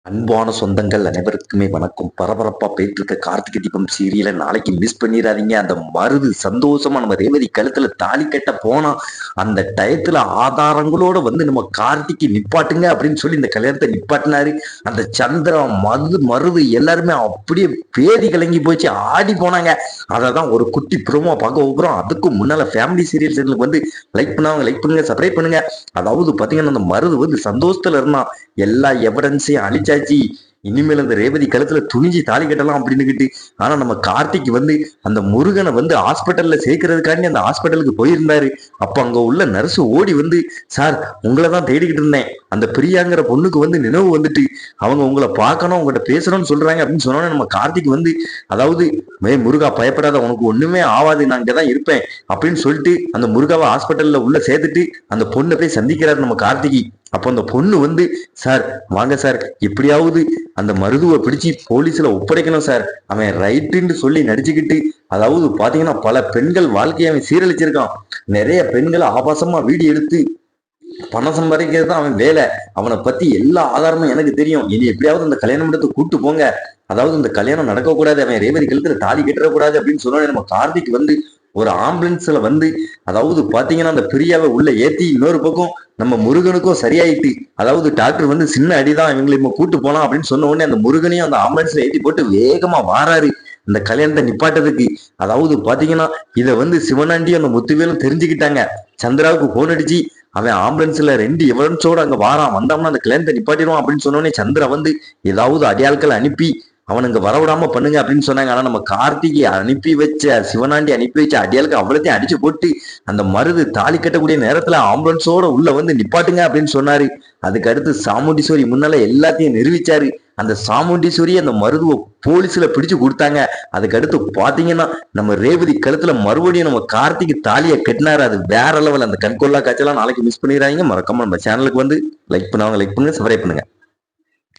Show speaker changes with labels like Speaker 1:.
Speaker 1: அன்பான சொந்தங்கள் அனைவருக்குமே வணக்கம். பரபரப்பா போயிட்டு இருக்க கார்த்திகை தீபம் சீரியலை நாளைக்கு மிஸ் பண்ணிடாதீங்க. அந்த மருது சந்தோஷமா நம்ம ரேவதி கழுத்துல தாலி கட்ட போனா அந்த டயத்துல ஆதாரங்களோட நம்ம கார்த்திகை நிப்பாட்டுங்க அப்படின்னு சொல்லி இந்த கல்யாணத்தை நிப்பாட்டினாரு. அந்த சந்திரா மருது எல்லாருமே அப்படியே பேதி கலங்கி போச்சு, ஆடி போனாங்க. அதான் ஒரு குட்டி ப்ரோமோ பார்க்க போகிறோம். அதுக்கு முன்னால ஃபேமிலி சீரியல் சேனலுக்கு லைக் பண்ணுங்க, சப்ஸ்கிரைப் பண்ணுங்க. அதாவது பாத்தீங்கன்னா அந்த மருது சந்தோஷத்துல இருந்தான். எல்லா எவிடன்ஸையும் அழிச்சாச்சு. இனிமேல் அந்த ரேவதி கழுத்துல துணிஞ்சு தாலி கட்டலாம் அப்படின்னு. ஆனா நம்ம கார்த்திக் அந்த முருகனை ஹாஸ்பிட்டல்ல சேர்க்கறதுக்காண்டி அந்த ஹாஸ்பிட்டலுக்கு போயிருந்தாரு. அப்ப அங்க உள்ள நர்ஸ் ஓடி சார் உங்களை தான் தேடிக்கிட்டு இருந்தேன், அந்த பிரியாங்கிற பொண்ணுக்கு நினைவு வந்துட்டு அவங்க உங்களை பார்க்கணும், உங்கள்கிட்ட பேசணும்னு சொல்றாங்க அப்படின்னு சொன்னோன்னே நம்ம கார்த்திக் அதாவது முருகா பயப்படாத, உனக்கு ஒண்ணுமே ஆவாது, நான் இங்கதான் இருப்பேன் அப்படின்னு சொல்லிட்டு அந்த முருகாவை ஹாஸ்பிட்டல்ல உள்ள சேர்த்துட்டு அந்த பொண்ணை போய் சந்திக்கிறாரு நம்ம கார்த்திகி. அப்போ அந்த பொண்ணு சார் வாங்க சார், எப்படியாவது அந்த மருதுவை பிடிச்சி போலீஸ்ல ஒப்படைக்கணும் சார், அவன் ரைட்டுன்னு சொல்லி நடிச்சுக்கிட்டு. அதாவது பாத்தீங்கன்னா பல பெண்கள் வாழ்க்கையை அவன் சீரழிச்சிருக்கான். நிறைய பெண்களை ஆபாசமா வீடியோ எடுத்து பணம் சம்பாதிக்கிறது தான் அவன் வேலை. அவனை பத்தி எல்லா ஆதாரமும் எனக்கு தெரியும். இனி எப்படியாவது அந்த கல்யாணம் எடுத்து கூட்டு போங்க, அதாவது இந்த கல்யாணம் நடக்கக்கூடாது, அவன் ரேவதி கழுத்துல தாலி கட்டக்கூடாது அப்படின்னு சொன்னோன்னே நம்ம கார்த்திக் ஒரு ஆம்புலன்ஸ்ல அதாவது பாத்தீங்கன்னா அந்த பிரியாவை உள்ள ஏத்தி இன்னொரு பக்கம் நம்ம முருகனுக்கும் சரியாயிட்டு. அதாவது டாக்டர் சின்ன அடிதான், இவங்களை கூட்டு போலாம் அப்படின்னு சொன்ன உடனே அந்த முருகனையும் அந்த ஆம்புலன்ஸ்ல ஏற்றி போட்டு வேகமா வாராரு இந்த கல்யாணத்தை நிப்பாட்டதுக்கு. அதாவது பாத்தீங்கன்னா இதை சிவனாண்டி அந்த முத்துவேலும் தெரிஞ்சுக்கிட்டாங்க. சந்திராவுக்கு போன் அடிச்சு அவன் ஆம்புலன்ஸ்ல 2 எவரன்ஸோட அங்க வாரான், வந்தோம்னா அந்த கல்யாணத்தை நிப்பாட்டிடுவான் அப்படின்னு சொன்னோடனே சந்திரா ஏதாவது அடியாட்கள் அனுப்பி அவனுங்க வரவிடாம பண்ணுங்க அப்படின்னு சொன்னாங்க. ஆனா நம்ம கார்த்திகை அனுப்பி வச்ச சிவனாண்டி அனுப்பி வச்ச அடியாளுக்கு அவ்வளோத்தையும் அடிச்சு போட்டு அந்த மருது தாலி கட்டக்கூடிய நேரத்துல ஆம்புலன்ஸோட உள்ள நிப்பாட்டுங்க அப்படின்னு சொன்னாரு. அதுக்கு அடுத்து சாமுண்டீஸ்வரி முன்னால எல்லாத்தையும் நிரூபிச்சாரு. அந்த சாமுண்டீஸ்வரி அந்த மருதுவை போலீஸ்ல பிடிச்சு கொடுத்தாங்க. அதுக்கு அடுத்து பாத்தீங்கன்னா நம்ம ரேவதி கழுத்துல மறுபடியும் நம்ம கார்த்திகை தாலியை கட்டினாரு. அது வேற லெவல். அந்த கண்கொள்ளா காட்சியெல்லாம் நாளைக்கு மிஸ் பண்ணிடுறாங்க. மறக்காம நம்ம சேனலுக்கு லைக் பண்ணுங்க, சப்ஸ்கிரைப் பண்ணுங்க.